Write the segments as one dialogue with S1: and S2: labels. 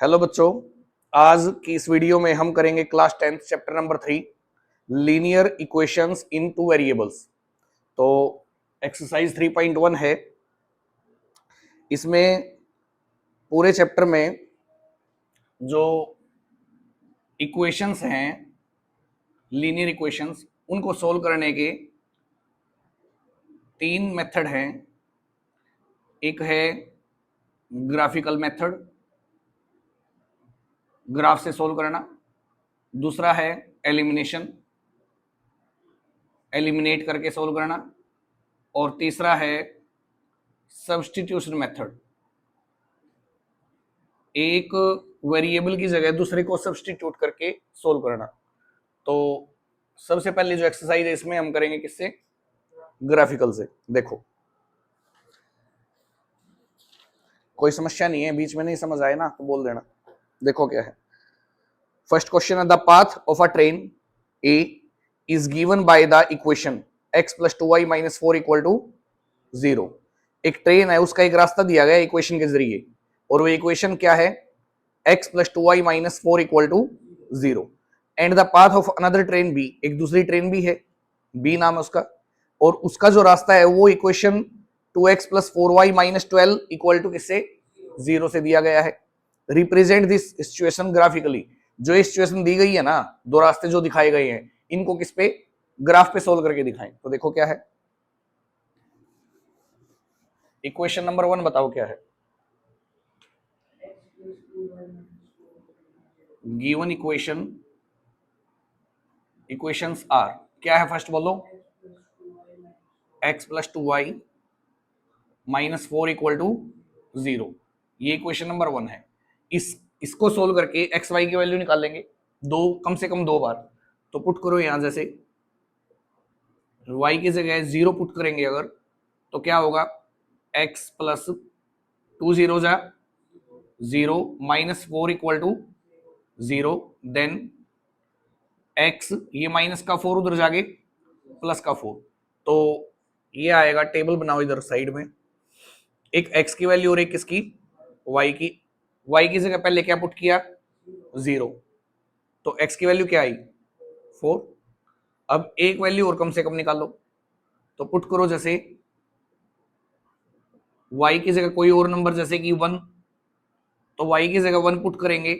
S1: Hello बच्चों, आज की इस वीडियो में हम करेंगे class 10th chapter number 3 linear equations इन टू वेरिएबल्स। तो एक्सरसाइज 3.1 है। इसमें पूरे चैप्टर में जो इक्वेशंस हैं लीनियर इक्वेशंस, उनको सोल्व करने के 3 मेथड हैं। एक है ग्राफिकल मेथड, ग्राफ से सोल्व करना। दूसरा है एलिमिनेशन, एलिमिनेट करके सोल्व करना। और तीसरा है सब्स्टिट्यूशन मेथड, एक वेरिएबल की जगह दूसरे को सब्स्टिट्यूट करके सोल्व करना। तो सबसे पहले जो एक्सरसाइज है इसमें हम करेंगे किससे? ग्राफिकल से। देखो, कोई समस्या नहीं है, बीच में नहीं समझ आए ना तो बोल देना। देखो क्या है। फर्स्ट क्वेश्चन है the path of a train A is given by the equation x + 2y - 4 = 0। एक ट्रेन है, उसका एक रास्ता दिया गया इक्वेशन के जरिए, और वो इक्वेशन क्या है? x + 2y - 4 = 0 and the path of another train b, एक दूसरी ट्रेन भी है, b नाम है उसका, और उसका जो रास्ता है वो इक्वेशन 2x + 4y - 12 = किससे? 0 से दिया गया है। रिप्रेजेंट दिस सिचुएशन ग्राफिकली, जो ये सिचुएशन दी गई है ना, दो रास्ते जो दिखाए गए हैं, इनको किस पे? ग्राफ पे सोल्व करके दिखाएं। तो देखो क्या है इक्वेशन नंबर 1, बताओ क्या है। गिवन इक्वेशंस आर, क्या है फर्स्ट बोलो? x + 2y - 4 = 0। ये इक्वेशन नंबर 1 है। इसको सोल्व करके एक्स वाई की वैल्यू निकाल लेंगे, दो, कम से कम 2 बार। तो पुट करो यहां, जैसे y की जगह 0 पुट करेंगे अगर, तो क्या होगा? x + 2 0 जा 0 - 4 = 0, देन x, ये माइनस का 4 उधर जाके प्लस का 4। तो ये आएगा, टेबल बनाओ इधर साइड में, एक x की वैल्यू और एक किसकी? y की। y की जगह पहले क्या पुट किया? 0, तो x की वैल्यू क्या आई? 4। अब एक वैल्यू और कम से कम निकालो, तो पुट करो, जैसे y की जगह कोई और नंबर, जैसे कि 1, तो y की जगह 1 पुट करेंगे,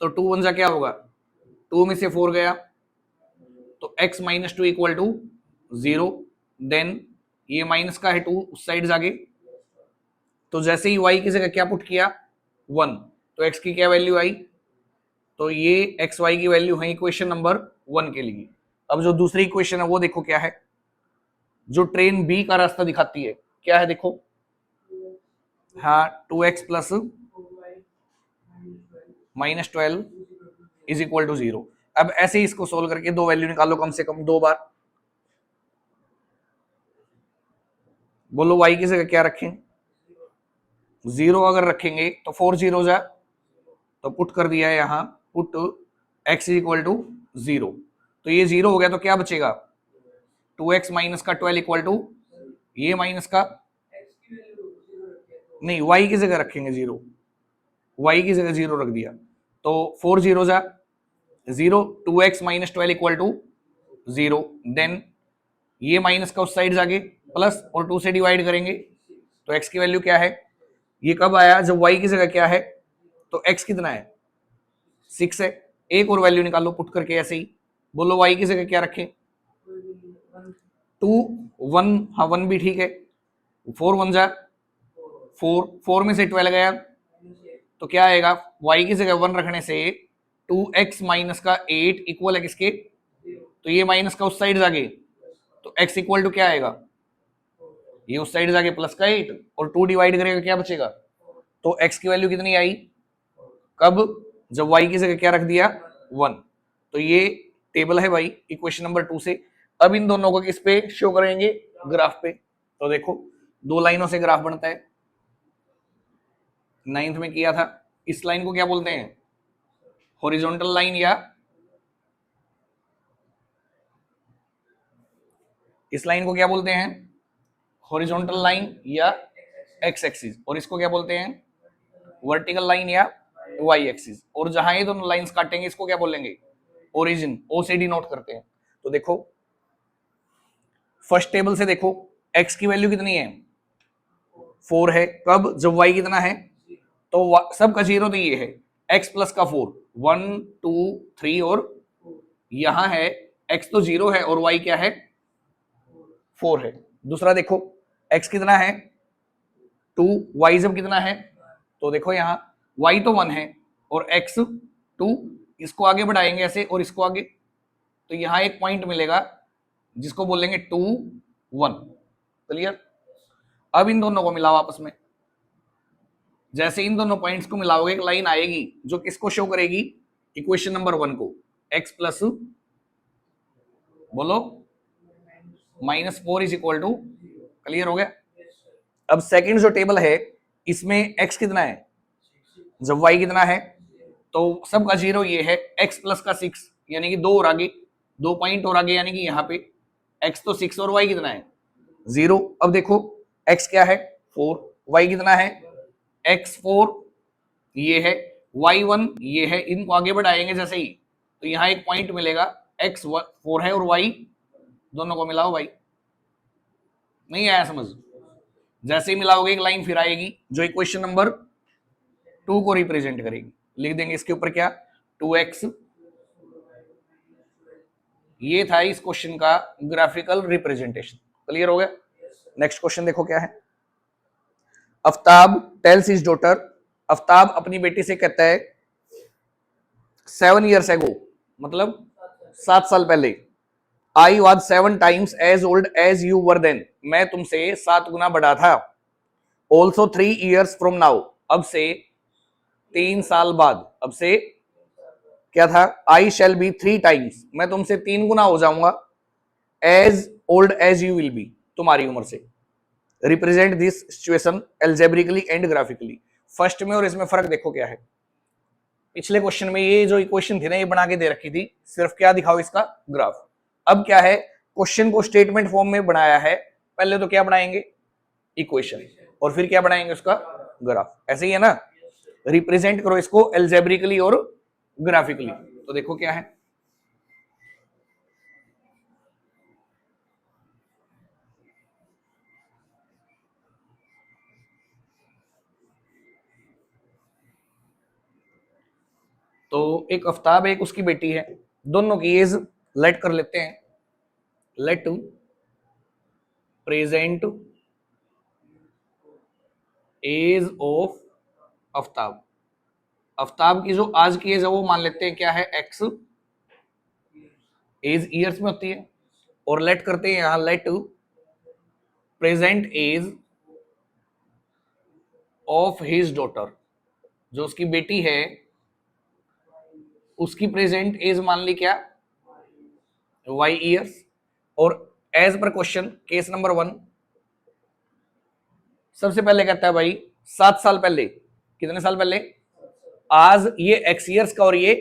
S1: तो 2 1 जा क्या होगा? 2 में से 4 गया, तो x - 2 = 0, देन ये माइनस का है 2 उस साइड जाके, तो जैसे ही y की जगह क्या पुट किया? 1, तो x की क्या वैल्यू आई? तो ये एक्स वाई की वैल्यू है इक्वेशन नंबर 1 के लिए। अब जो दूसरी इक्वेशन है वो देखो क्या है, जो ट्रेन बी का रास्ता दिखाती है, क्या है देखो। हाँ, 2x + -12 = 0। अब ऐसे ही इसको सोल्व करके दो वैल्यू निकालो, कम से कम 2 बार। बोलो y की जगह क्या रखें? 0 अगर रखेंगे तो 4 0 जा, तो पुट कर दिया है यहां, पुट x = 0। तो ये 0 हो गया, तो क्या बचेगा? 2x - का 12 = ये माइनस का, नहीं, y की जगह रखेंगे 0, y की जगह 0 रख दिया, तो 4 0 जा 0, 2x - 12 = 0, देन ये माइनस का उस साइड जाके प्लस, और 2 से डिवाइड करेंगे, तो x की वैल्यू क्या है? ये कब आया? जब y की जगह क्या है? तो x कितना है? 6 है। एक और वैल्यू निकालो पुट करके ऐसे ही। बोलो y की जगह क्या रखें? 2 1, हाँ 1 भी ठीक है, 4 1 जा 4, 4 में से 12 गया, तो क्या आएगा? y की जगह 1 रखने से 2x - का 8 इक्वल है किसके? तो ये माइनस का उस साइड जाके, तो x = क्या आएगा? ये उस साइड जाके प्लस का 8, और 2 डिवाइड करेगा, क्या बचेगा? तो x की वैल्यू कितनी आई? कब? जब y की जगह क्या रख दिया? 1। तो ये टेबल है भाई इक्वेशन नंबर 2 से। अब इन दोनों को किस पे शो करेंगे? ग्राफ पे। तो देखो, दो लाइनों से ग्राफ बनता है, 9th में किया था। इस लाइन को क्या बोलते हैं? हॉरिजॉन्टल लाइन, या इस लाइन को क्या बोलते हैं? हॉरिजॉन्टल लाइन या एक्स एक्सिस। और इसको क्या बोलते हैं? वर्टिकल लाइन या वाई एक्सिस, और जहां ये दोनों लाइंस काटेंगे इसको क्या बोलेंगे, ओरिजिन, ओ से डिनोट करते हैं। तो देखो फर्स्ट टेबल से देखो x की वैल्यू कितनी है, 4 है। कब, जब y कितना है, तो सब का जीरो तो ये है, x प्लस का 4, 1 2 3 और यहां है x तो जीरो है और y क्या है, 4 है। दूसरा देखो x कितना है 2, y जब कितना है, तो देखो यहाँ y तो 1 है और x 2, इसको आगे बढ़ाएंगे ऐसे और इसको आगे, तो यहाँ एक पॉइंट मिलेगा जिसको बोलेंगे 2 1। क्लियर। अब इन दोनों को मिलाओ आपस में, जैसे इन दोनों पॉइंट्स को मिलाओगे एक लाइन आएगी जो किसको शो करेगी, इक्वेशन नंबर 1 को, x प्लस बोलो -4 इज इक्वल टू। क्लियर हो गया। अब सेकंड जो टेबल है इसमें x कितना है, जब y कितना है, तो सबका जीरो ये है, x प्लस का 6 यानी कि 2 और आगे, 2 पॉइंट और आगे, यानी कि यहाँ पे x तो 6 और y कितना है 0। अब देखो x क्या है 4, y कितना है x4 ये है, y1 ये है, इनको आगे बढ़ाएंगे जैसे ही तो यहाँ एक पॉइंट मिलेगा, x4 है और y, दोनों को मिलाओ भाई। नहीं आया समझ, जैसे ही मिलाओगे एक लाइन फिर आएगी जो इक्वेशन नंबर 2 को रिप्रेजेंट करेगी। लिख देंगे इसके ऊपर क्या, 2x। ये था इस क्वेश्चन का ग्राफिकल रिप्रेजेंटेशन। क्लियर हो गया। नेक्स्ट क्वेश्चन देखो क्या है। Aftab tales his daughter, Aftab अपनी बेटी से कहता है 7 years ago, मतलब 7 साल पहले, I was 7 times as old as you were then, मैं तुमसे 7 गुना बड़ा था। ऑल्सो 3 years फ्रॉम नाउ, अब से 3 साल बाद, अब से क्या था, आई शैल बी 3 times, मैं तुमसे 3 गुना हो जाऊंगा, as old as you will be, तुम्हारी उम्र से। Represent this situation algebraically and graphically. First में और इसमें फर्क देखो क्या है। पिछले क्वेश्चन में ये जो इक्वेशन थी ना ये बना के दे रखी थी, सिर्फ क्या दिखाओ इसका ग्राफ। अब क्या है, क्वेश्चन को स्टेटमेंट फॉर्म में बनाया है, पहले तो क्या बनाएंगे इक्वेशन और फिर क्या बनाएंगे उसका ग्राफ, ऐसे ही है ना। रिप्रेजेंट करो इसको एल्जेब्रिकली और ग्राफिकली। तो देखो क्या है, तो एक आफ्ताब एक उसकी बेटी है, दोनों की एज लेट कर लेते हैं, let present age of Aftab. Aftab की जो आज की एज है वो मान लेते हैं क्या है एक्स, एज ईयर्स में होती है, और लेट करते हैं यहां let present age of his daughter, जो उसकी बेटी है उसकी प्रेजेंट एज मान ली क्या y ईयर्स। और एज पर क्वेश्चन केस नंबर 1 सबसे पहले कहता है भाई 7 साल पहले, कितने साल पहले, आज ये x ईयर्स का और ये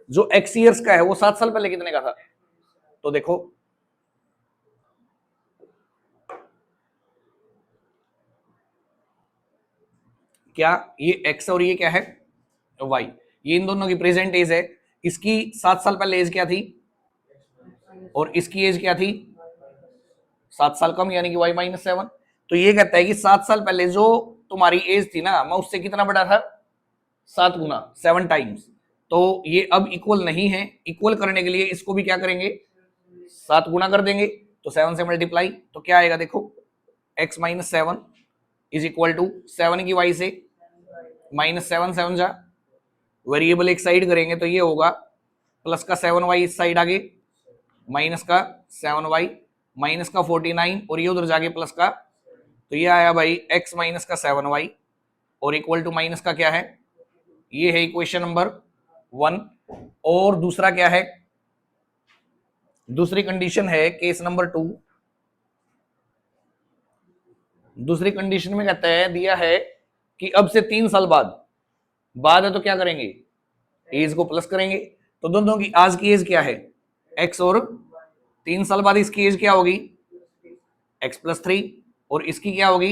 S1: जो x ईयर्स का है वो 7 साल पहले कितने का था। तो देखो क्या ये x और ये क्या है y, ये इन दोनों की प्रेजेंट एज है। इसकी 7 साल पहले एज क्या थी और इसकी एज क्या थी 7 साल कम, यानी कि y -7। तो ये कहता है कि 7 साल पहले जो तुम्हारी एज थी ना, मैं उससे कितना बड़ा था 7 गुना, 7 टाइम्स। तो ये अब इक्वल नहीं है, इक्वल करने के लिए इसको भी क्या करेंगे 7 गुना कर देंगे, तो 7 से मल्टीप्लाई, तो क्या आएगा देखो x -7 इज इक्वल टू 7 की y से -7 7 जा, वेरिएबल एक साइड करेंगे तो ये होगा प्लस का 7y इस साइड आगे, माइनस का 7y, माइनस का 49 और ये उधर जाके प्लस का, तो ये आया भाई x माइनस का 7y और इक्वल टू माइनस का क्या है, ये है इक्वेशन नंबर 1। और दूसरा क्या है, दूसरी कंडीशन है केस नंबर 2। दूसरी कंडीशन में कहता है, दिया है कि अब से 3 साल बाद है तो क्या करेंगे एज को प्लस करेंगे। तो दोनों की आज की एज क्या है x, और 3 साल बाद इसकी एज क्या होगी x +3 और इसकी क्या होगी,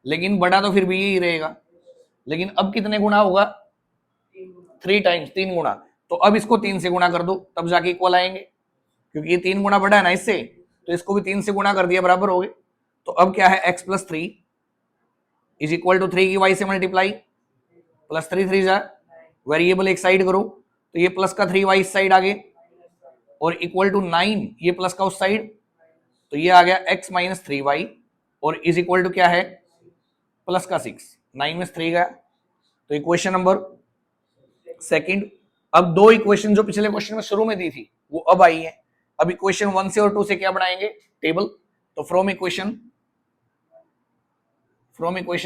S1: लेकिन बड़ा तो फिर भी यही रहेगा, लेकिन अब कितने गुना होगा 3 टाइम्स, 3 गुना। तो अब इसको 3 से गुना कर दो, तब जाके इक्वल आएंगे, क्योंकि ये 3 गुना बड़ा है ना इससे, तो इसको भी 3 से गुना कर दिया, बराबर हो गए। तो अब क्या है, x plus 3 is equal to 3 की y से मल्टीप्लाई, प्लस 3 3 जा, वेरिएबल एक साइड करो, तो ये प्लस का 3y इस साइड आगे, और इक्वल टू 9 ये प्लस का उस साइड, तो ये आ गया x माइनस 3y, और इज इक्वल टू क्या है, प्लस का 6, 9 में 3 गया। तो इक्वेशन नंबर सेकंड। अब दो इक्वेशन जो पिछले क्वेश्चन में शुरू में दी थी वो अब आई है। अब इक्वेशन 1 से और 2 से क्या बनाएंगे, टेबल। तो फ्रॉम इक्वेशन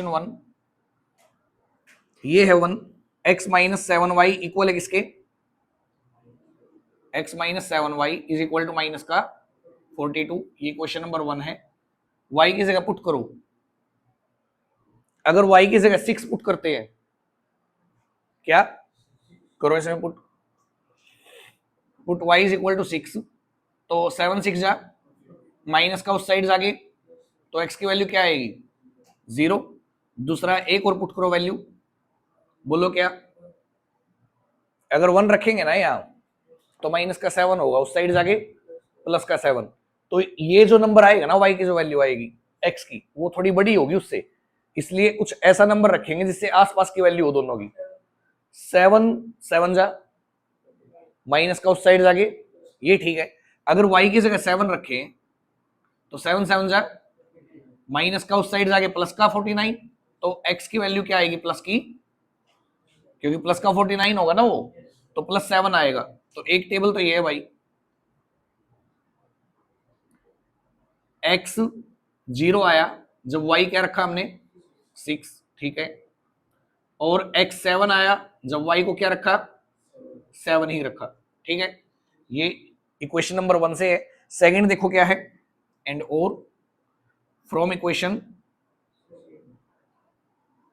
S1: 1 ये है 1, x माइनस 7y इक्वल है किसके, x minus 7y is equal to minus का 42, ये क्वेश्चन नंबर 1 है। y की जगह पुट करो, अगर y की जगह 6 पुट करते हैं, क्या करो इसमें put y is equal to 6, तो 7 6 जा, माइनस का उस साइड जाके, तो x की वैल्यू क्या आएगी, 0। दूसरा एक और पुट करो वैल्यू, बोलो क्या, अगर 1 रखेंगे ना यहां, तो माइनस का 7 होगा, उस साइड जाके प्लस का 7, तो ये जो नंबर आएगा ना, y की जो वैल्यू आएगी x की, वो थोड़ी बड़ी होगी उससे, इसलिए कुछ ऐसा नंबर रखेंगे जिससे आसपास की वैल्यू हो दोनों की। 7 7 जा, माइनस का उस साइड जाके, ये ठीक है। अगर y की जगह 7 रखें, तो 7 7 जा, माइनस का उस साइड जाके प्लस का 49, तो x की वैल्यू क्या आएगी, प्लस की, क्योंकि प्लस का 49 होगा ना वो, तो प्लस 7 आएगा। तो एक टेबल तो ये है भाई, x 0 आया जब y क्या रखा हमने, 6, ठीक है, और x 7 आया जब y को क्या रखा, 7 ही रखा, ठीक है। ये इक्वेशन नंबर 1 से है। सेकंड देखो क्या है, एंड और फ्रॉम इक्वेशन,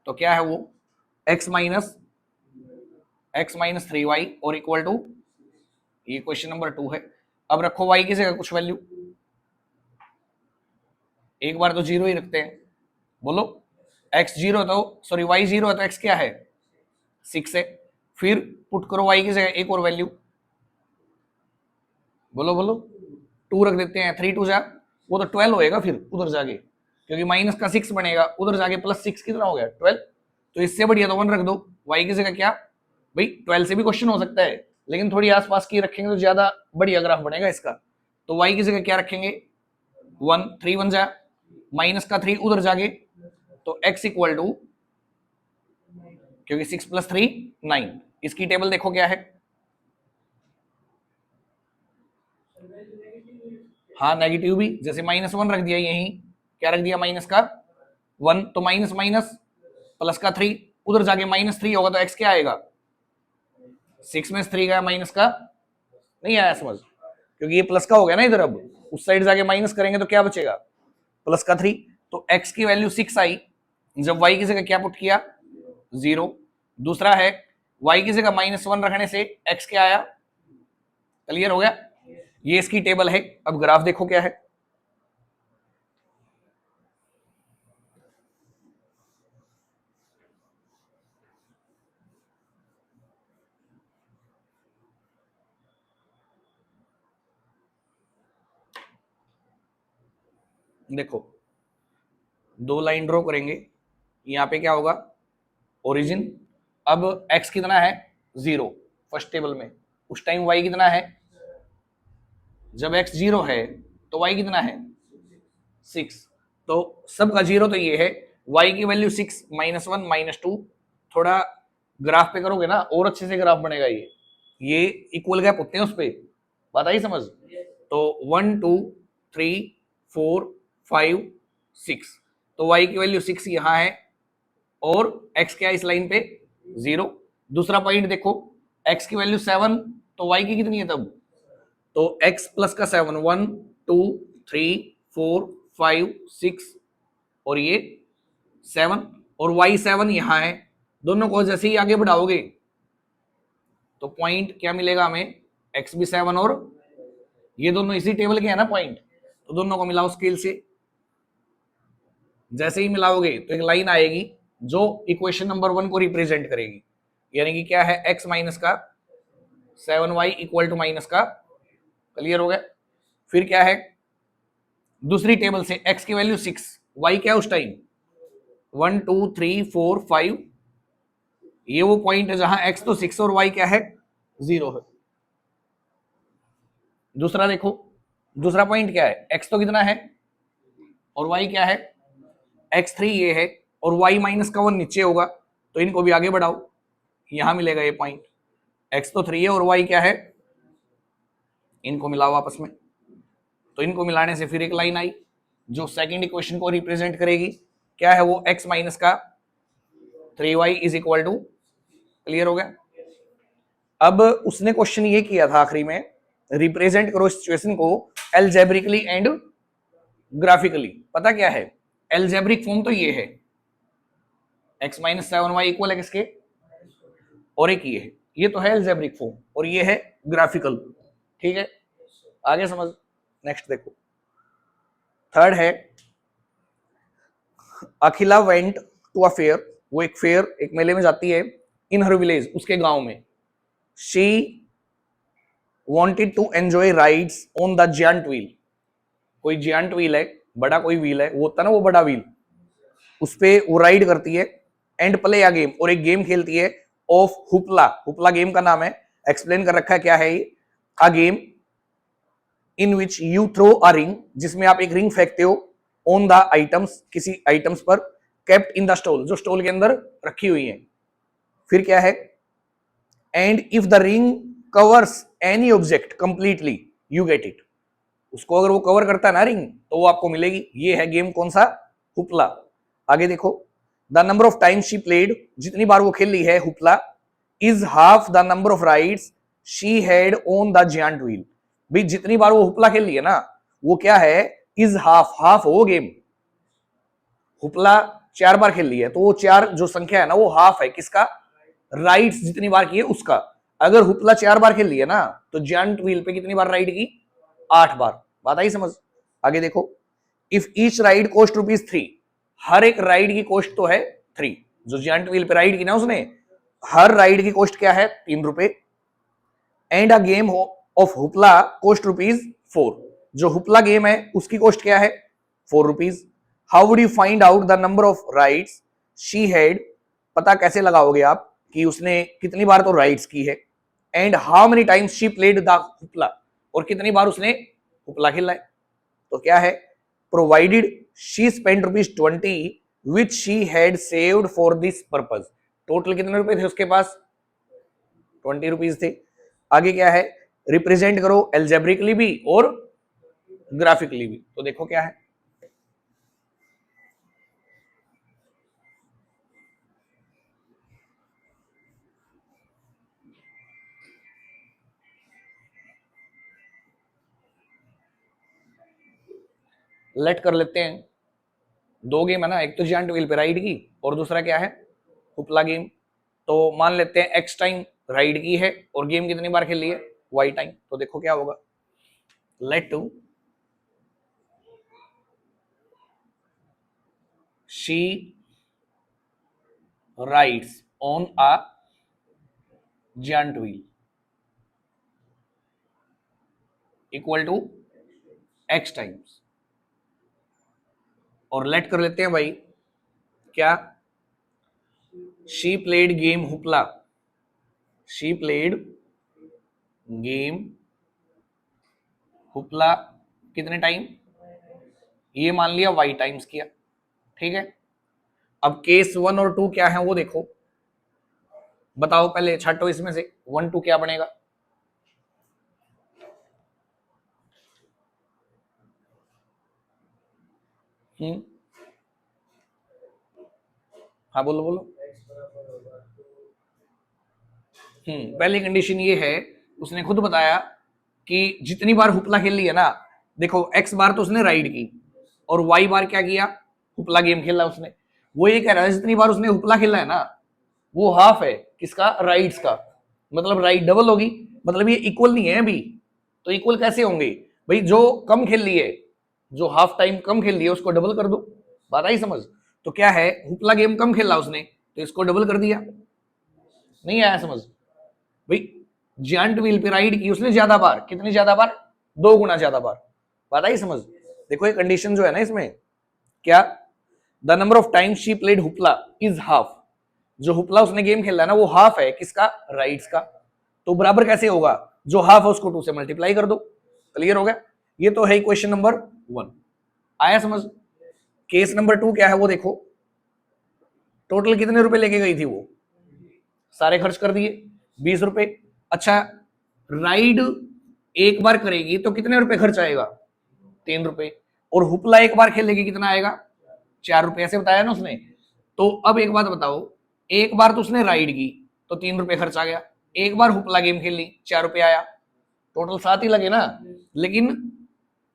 S1: तो क्या है वो, x माइनस 3y और इक्वल टू, ये क्वेश्चन नंबर 2 है। अब रखो y की जगह कुछ वैल्यू, एक बार तो 0 ही रखते हैं, बोलो x 0 तो सॉरी y 0 है तो x क्या है, 6 है। फिर पुट करो y की जगह एक और वैल्यू, बोलो बोलो, 2 रख देते हैं, 3 2 जा, वो तो 12 होएगा फिर उधर जाके, क्योंकि माइनस का 6 बनेगा, उधर जाके प्लस 6 कितना हो गया, 12। तो इससे बढ़िया तो 1 रख दो, y की जगह क्या भाई, 12 से भी क्वेश्चन हो सकता है, लेकिन थोड़ी आसपास की रखेंगे तो ज्यादा बढ़िया ग्राफ बनेगा इसका। तो y की जगह क्या रखेंगे, 1 3 1 जा, माइनस का 3 उधर जाके, तो x इक्वल टू, क्योंकि 6 प्लस 3 9, इसकी टेबल देखो क्या है, हाँ नेगेटिव भी, जैसे -1 रख दिया, यही क्या रख दिया, माइनस का 1, तो माइनस माइनस प्लस का 3 उधर जाके -3 होगा, तो x क्या आएगा, 6 में 3 गया, माइनस का नहीं आया समझ, क्योंकि ये प्लस का हो गया ना इधर, अब उस साइड जाके माइनस करेंगे तो क्या बचेगा, प्लस का 3। तो x की वैल्यू 6 आई जब y की जगह क्या पुट किया, 0। दूसरा है y की जगह -1 रखने से x क्या आया, क्लियर हो गया, ये इसकी टेबल है। अब ग्राफ देखो क्या है, देखो 2 लाइन ड्रॉ करेंगे, यहाँ पे क्या होगा, ओरिजिन। अब x कितना है, 0 फर्स्ट टेबल में, उस टाइम y कितना है, जब x 0 है तो y कितना है, 6, तो सबका 0 तो ये है, y की वैल्यू 6 -1 -2, थोड़ा ग्राफ पे करोगे ना और अच्छे से ग्राफ बनेगा, ये इक्वल गैप होते हैं उस पे, बात आई समझ। तो 1 2 3 4 5 6, तो y की वैल्यू 6 यहाँ है, और x क्या इस लाइन पे, 0। दूसरा पॉइंट देखो, x की वैल्यू 7, तो y की कितनी है तब, तो x प्लस का 7, 1 2 3 4 5 6, और ये 7, और y 7 यहाँ है, दोनों को जैसे ही आगे बढ़ाओगे तो पॉइंट क्या मिलेगा हमें, x भी 7, और ये दोनों इसी टेबल के है ना पॉइंट, तो दोनों को मिलाओ स्केल से, जैसे ही मिलाओगे तो एक लाइन आएगी जो इक्वेशन नंबर 1 को रिप्रेजेंट करेगी। यानी कि क्या है x माइनस का 7y इक्वल टू माइनस का, क्लियर हो गया। फिर क्या है, दूसरी टेबल से x की वैल्यू 6, y क्या है उस टाइम 1 2 3 4 5, ये वो पॉइंट है जहां x तो 6 और y क्या है 0 है। दूसरा देखो, दूसरा पॉइंट क्या है, x तो कितना है और y क्या है, x3 ये है और y माइनस का 1 नीचे होगा, तो इनको भी आगे बढ़ाओ, यहां मिलेगा ये पॉइंट, x तो 3 है और y क्या है, इनको मिलाओ आपस में, तो इनको मिलाने से फिर एक लाइन आई जो सेकंड इक्वेशन को रिप्रेजेंट करेगी, क्या है वो x माइनस का 3y is equal to, clear हो गया। अब उसने क्वेश्चन ये किया था आखिरी में, रिप्रेजेंट करो सिचुएशन को एल्जेब्रिकली एंड ग्राफिकली। पता क्या है, एल्जेब्रिक फॉर्म तो ये है x minus 7y equal x के, और एक ये है, ये तो है एल्जेब्रिक फॉर्म, और ये है ग्राफिकल, ठीक है आगे समझ। नेक्स्ट देखो, थर्ड है अखिला वेंट टू अ फेयर, वो एक फेयर एक मेले में जाती है, इन हर विलेज उसके गांव में, she wanted to enjoy rides on the giant wheel, कोई giant wheel है, बड़ा कोई व्हील है, वो होता ना वो बड़ा व्हील, उस पे वो राइड करती है, एंड प्ले अ गेम, और एक गेम खेलती है ऑफ हुपला, हुपला गेम का नाम है, एक्सप्लेन कर रखा है क्या है ये, a game in which you throw a ring, जिसमें आप एक रिंग फेंकते हो, ऑन द आइटम्स, किसी आइटम्स पर, केप्ट इन द स्टॉल, जो स्टॉल के अंदर रखी हुई है। फिर क्या है, and if the ring covers any object completely you get it, उसको अगर वो कवर करता है ना रिंग तो वो आपको मिलेगी। ये है गेम कौन सा, हुपला। आगे देखो, the number of times she played, जितनी बार वो खेल ली है hoopla, is half the number of rides she had on the giant wheel, भाई जितनी बार वो हुपला खेल ली है ना, वो क्या है, इज हाफ, हाफ हो गेम, हुपला 4 बार खेल ली है तो वो 4 जो संख्या है ना वो हाफ है किसका, राइड्स जितनी बार की है उसका। अगर हुपला 4 बार खेल ली है ना तो जायंट व्हील पे कितनी बार राइड की, 8 बार। बात आई समझ। आगे देखो, इफ ईच राइड कॉस्ट ₹3, हर एक राइड की कॉस्ट तो है 3, जो जायंट व्हील पे राइड की ना उसने, हर राइड की कॉस्ट क्या है, ₹3, and a game of hoopla cost ₹4, जो हुपला गेम है उसकी कॉस्ट क्या है, ₹4। How would you find out the number of rides she had, पता कैसे लगाओगे आप कि उसने कितनी बार तो राइड्स की है, and how many times she played the hoopla, और कितनी बार उसने हुपला खेला है। तो क्या है, provided she spend ₹20 which she had saved for this purpose, total कितने रुपए थे उसके पास, ₹20 थे। आगे क्या है, रिप्रेजेंट करो एल्जेब्रिकली भी और ग्राफिकली भी, तो देखो क्या है, लेट कर लेते हैं, 2 गेम है ना, एक तो जायंट व्हील पे राइड की और दूसरा क्या है, हुपला गेम। तो मान लेते हैं एक्स टाइम राइड की है और गेम कितनी बार खेल ली है, वाई टाइम। तो देखो क्या होगा, let to she rides on a giant wheel equal to x times, और लेट कर लेते हैं भाई क्या, she played game hoopla, she played game hoopla कितने टाइम, ये मान लिया वाई टाइम्स किया, ठीक है। अब केस 1 और 2 क्या है वो देखो, बताओ पहले छाटो इसमें से 1 2 क्या बनेगा, हम्म, हाँ बोलो बोलो। पहली कंडीशन ये है, उसने खुद बताया कि जितनी बार हुपला खेल ली है ना, देखो एक्स बार तो उसने राइड की और वाई बार क्या किया, हुपला गेम खेला उसने, वो ये कह रहा है जितनी बार उसने हुपला खेला है ना वो हाफ है किसका, राइड्स का, मतलब राइड डबल होगी, मतलब ये इक्वल नहीं है अभी। तो इक्वल कैसे होंगे भाई, जो कम खेल ली है, जो हाफ टाइम कम खेल ली है उसको डबल कर दो, बात आई समझ। तो क्या है, हुपला गेम कम खेला उसने तो इसको डबल कर दिया, नहीं आया समझ भाई? जंट व्हील पे राइड की उसने ज्यादा बार, कितनी ज्यादा बार? 2 गुना ज्यादा बार। बात आई समझ? देखो ये कंडीशन जो है ना इसमें, क्या? The number of time she played hoopla is half. जो हुपला उसने गेम खेला ना वो हाफ है किसका? राइड्स का। तो बराबर कैसे होगा? जो हाफ है उसको 2 से मल्टीप्लाई कर दो। क्लियर हो गया? ये तो है क्वेश्चन नंबर 1। आया समझ? केस नंबर 2 क्या है वो देखो। टोटल कितने रुपए लेके गई थी वो? सारे खर्च कर दिए, 20 रुपए। अच्छा, राइड एक बार करेगी तो कितने रुपए खर्च आएगा? 3 रुपए। और हुपला एक बार खेलेगी कितना आएगा? 4 रुपए। ऐसे बताया ना उसने। तो अब एक बात बताओ, एक बार तो उसने राइड की तो 3 रुपए खर्च आ गया, एक बार हुपला गेम खेल ली 4 रुपए आया, टोटल 7 ही लगे ना। लेकिन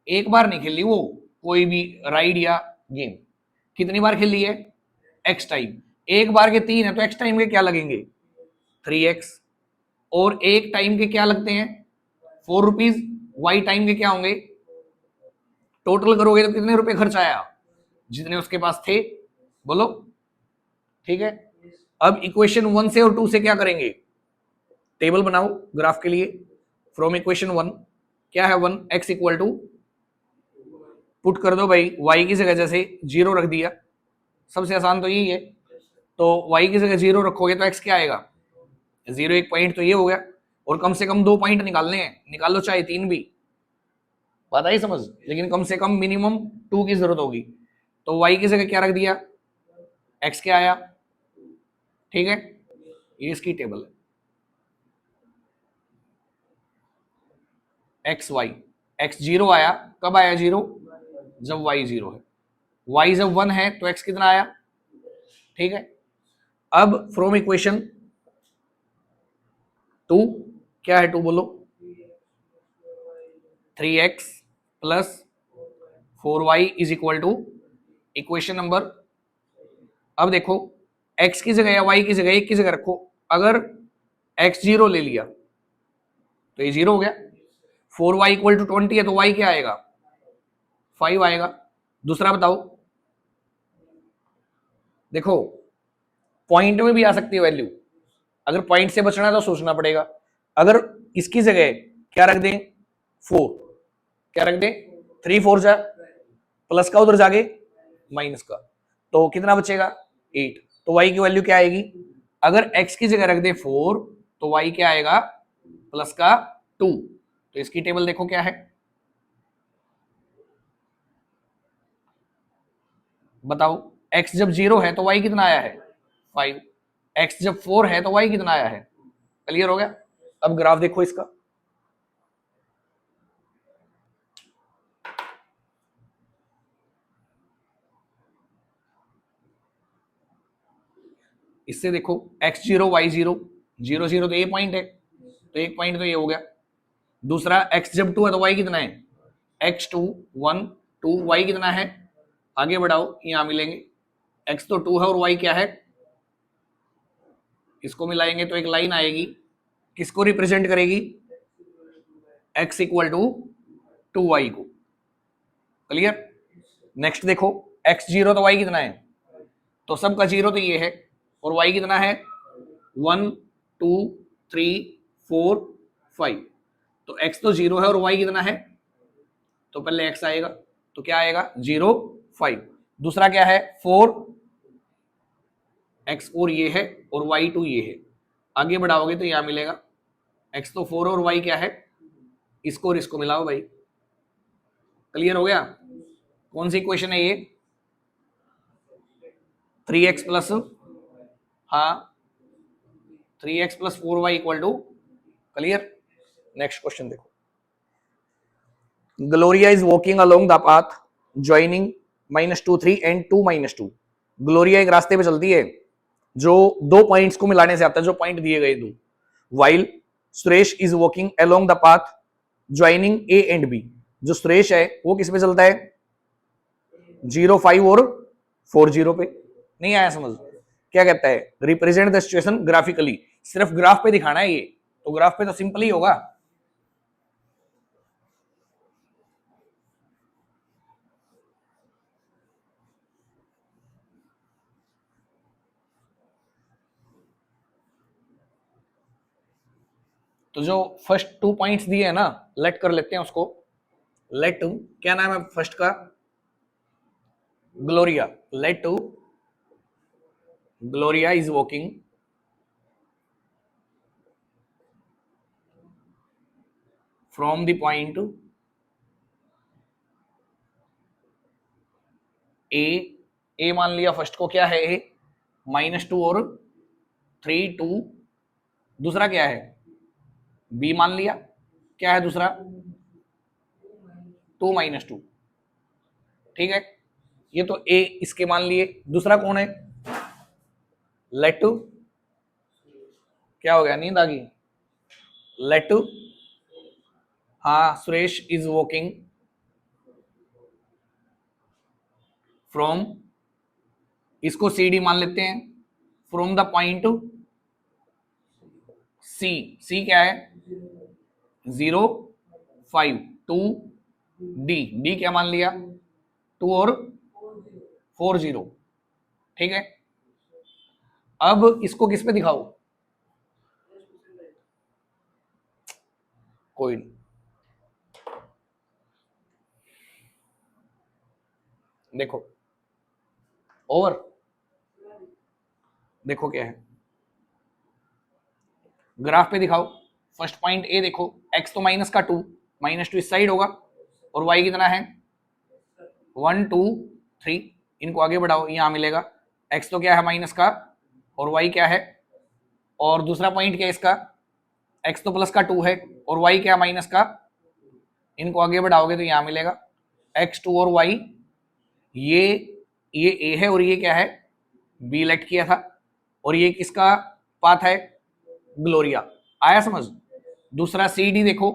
S1: एक बार नहीं खेली वो कोई भी राइड या गेम। कितनी बार खेली है? X time. एक बार के 3 है तो एक्स टाइम के क्या लगेंगे? 3x। और एक टाइम के क्या लगते हैं? 4 रुपीज। वाई टाइम के क्या होंगे? टोटल करोगे तो कितने रुपए खर्च आया? जितने उसके पास थे। बोलो। ठीक है। अब इक्वेशन 1 से और 2 से क्या करेंगे? टेबल बनाओ ग्राफ के लिए। फ्रॉम इक्वेशन 1 क्या है? 1x इक्वल टू, पुट कर दो भाई, y की जगह जैसे 0 रख दिया। सबसे आसान तो यही है। तो y की जगह 0 रखोगे तो x क्या आएगा? 0। एक पॉइंट तो ये हो गया। और कम से कम 2 पॉइंट निकालने हैं, निकाल लो चाहे 3 भी। बात आई समझ? लेकिन कम से कम मिनिमम 2 की जरूरत होगी। तो y की जगह क्या रख दिया? x क्या आया? ठीक है, ये इसकी टेबल है। X Y. एक्स 0 आया, कब आया 0? जब y 0 है। y जब 1 है तो x कितना आया? ठीक है। अब फ्रॉम इक्वेशन 2 क्या है? 2 बोलो। 3x plus 4y is equal to equation number. अब देखो, x की जगह या y की जगह एक की जगह रखो। अगर x 0 ले लिया तो ये 0 हो गया। 4y इक्वल टू 20 है तो y क्या आएगा? 5 आएगा। दूसरा बताओ। देखो, पॉइंट में भी आ सकती है वैल्यू। अगर पॉइंट से बचना है तो सोचना पड़ेगा। अगर इसकी जगह क्या रख दें? 4। क्या रख दें? 3 4 जा, प्लस का उधर जाके माइनस का, तो कितना बचेगा? 8। तो y की वैल्यू क्या आएगी? अगर x की जगह रख दे 4 तो y क्या आएगा? प्लस का 2। तो इसकी टेबल देखो क्या है। बताओ, x जब 0 है तो y कितना आया है? 5। x जब 4 है तो y कितना आया है? क्लियर हो गया? अब ग्राफ देखो इसका। इससे देखो, x0 y0, 0 0 तो ये पॉइंट है, तो एक पॉइंट तो ये हो गया। दूसरा, x जब 2 है तो y कितना है? x2 1 2, y कितना है? आगे बढ़ाओ, यहां मिलेंगे। x तो 2 है और y क्या है? इसको मिलाएंगे तो एक लाइन आएगी, किसको रिप्रेजेंट करेगी? x इक्वल टू 2y को। क्लियर? नेक्स्ट देखो, x 0 तो y कितना है? तो सबका 0 तो ये है। और y कितना है? 1 2 3 4 5। तो x तो 0 है और y कितना है? तो पहले x आएगा, तो क्या आएगा? 0 5। दूसरा क्या है? 4। x4 ये है और y2 ये है। आगे बढ़ाओगे तो यहां मिलेगा, x तो 4 और y क्या है? इसको और इसको मिलाओ भाई। क्लियर हो गया? कौन सी इक्वेशन है ये? 3x प्लस, हाँ, 3x plus 4y equal to. Clear? Next question देखो। Gloria is walking along the path joining -2 3 and 2 - 2। Gloria एक रास्ते पे चलती है जो 2 पॉइंट्स को मिलाने से आता है, जो पॉइंट दिए गए दो। While Suresh is walking along the path joining A and B. जो सुरेश है वो किस पे चलता है? 0 5 और 4 0 पे। नहीं आया समझ? क्या कहता है? Represent the situation graphically. सिर्फ ग्राफ पे दिखाना है ये, तो ग्राफ पे तो सिंपल ही होगा। तो जो फर्स्ट 2 पॉइंट्स दिए है ना, लेट कर लेते हैं उसको। लेट क्या नाम है फर्स्ट का? Gloria. Let Gloria is walking from the point A मान लिया फर्स्ट को, क्या है ए? -2 और 3 2। दूसरा क्या है? बी मान लिया। क्या है दूसरा? 2 -2। ठीक है, ये तो ए इसके मान लिए। दूसरा कौन है? लेट क्या हो गया, नींद आ गई? लेट हाँ, सुरेश इज वॉकिंग फ्रॉम, इसको सी डी मान लेते हैं, फ्रॉम द पॉइंट सी। सी क्या है? 0 5 2 डी। डी क्या मान लिया? 2 और 4 0। ठीक है, अब इसको किस पे दिखाओ? कोई नहीं, देखो ओवर। देखो क्या है, ग्राफ पे दिखाओ। फर्स्ट पॉइंट ए देखो, एक्स तो माइनस का 2, -2 इस साइड होगा, और वाई कितना है? 1 2 3। इनको आगे बढ़ाओ, यहां मिलेगा। एक्स तो क्या है? माइनस का, और वाई क्या है? और दूसरा पॉइंट क्या है इसका? एक्स तो प्लस का 2 है, और वाई क्या? माइनस का। इनको आगे बढ़ाओगे तो यहां मिलेगा x2 और y। ये ये a है, और ये क्या है? b लेट किया था, और ये किसका पाथ है? ग्लोरिया। आया समझ? दूसरा सी डी देखो,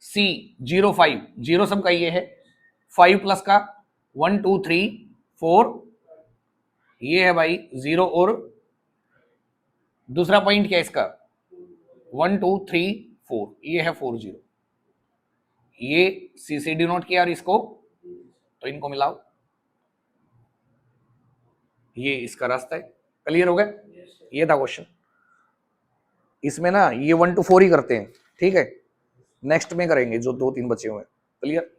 S1: c 0 5 0 सबका ये है, 5 प्लस का 1 2 3 4, ये है भाई 0, और दूसरा पॉइंट क्या है इसका? 1 2 3 4, ये है 4 0। ये सी सी डी नोट किया, और इसको तो इनको मिलाओ, ये इसका रास्ता है। क्लियर हो गया? ये था क्वेश्चन। इसमें ना ये 1 to 4 ही करते हैं, ठीक है, नेक्स्ट में करेंगे जो 2 3 बचे हुए हैं। क्लियर?